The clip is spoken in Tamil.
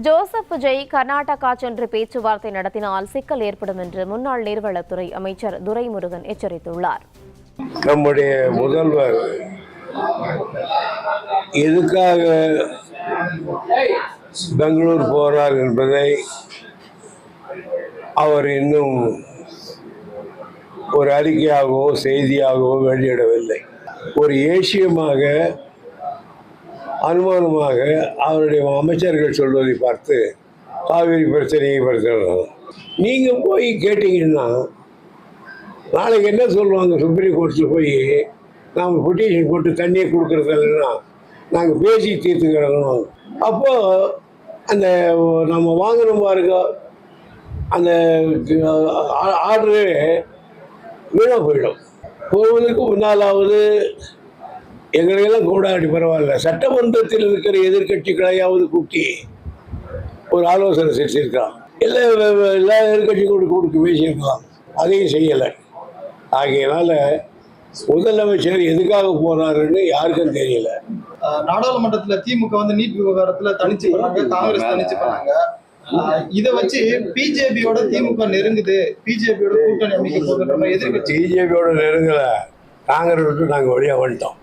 ஜோசப் விஜய் கர்நாடகா சென்று பேச்சுவார்த்தை நடத்தினால் சிக்கல் ஏற்படும் என்று முன்னாள் நீர்வளத்துறை அமைச்சர் துரைமுருகன் எச்சரித்துள்ளார். நம்முடைய முதல்வர் எதுக்காக பெங்களூர் போறார் என்பதை அவர் இன்னும் ஒரு அறிக்கையாகவோ செய்தியாகவோ வெளியிடவில்லை. ஒரு ஏசியமாக அனுமானமாக அவருடைய அமைச்சர்கள் சொல்வதை பார்த்து காவிரி பிரச்சனையை படுத்தணும். நீங்கள் போய் கேட்டீங்கன்னா நாளைக்கு என்ன சொல்லுவாங்க? சுப்ரீம் கோர்ட்டில் போய் நாம் பெட்டிஷன் போட்டு தண்ணியை கொடுக்குறது இல்லைன்னா நாங்கள் பேசி தீர்த்துக்கிறோம். அப்போது அந்த நம்ம வாங்கணும் பாருங்க, அந்த ஆர்டரு வீணாக போயிடும். போவதுக்கு முன்னாலாவது எங்களையெல்லாம் கூடாடி பரவாயில்ல, சட்டமன்றத்தில் இருக்கிற எதிர்கட்சிகளையாவது கூட்டி ஒரு ஆலோசனை செஞ்சிருக்கலாம், இல்லை எல்லா எதிர்கட்சியும் கூட்டு பேசியிருக்கலாம். அதையும் செய்யலை. ஆகையினால முதலமைச்சர் எதுக்காக போறாருன்னு யாருக்கும் தெரியல. நாடாளுமன்றத்துல திமுக நீட் விவகாரத்துல தனிச்சு பண்ணாங்க, காங்கிரஸ் தனிச்சு பண்ணாங்க. இதை வச்சு பிஜேபியோட திமுக நெருங்குது, பிஜேபியோட கூட்டணி அமைக்க போகுதுன்ற மாதிரி எதிர்கட்சி. பிஜேபியோட நெருங்கல, காங்கிரஸ் விட்டு நாங்கள் வழியா வந்துட்டோம்.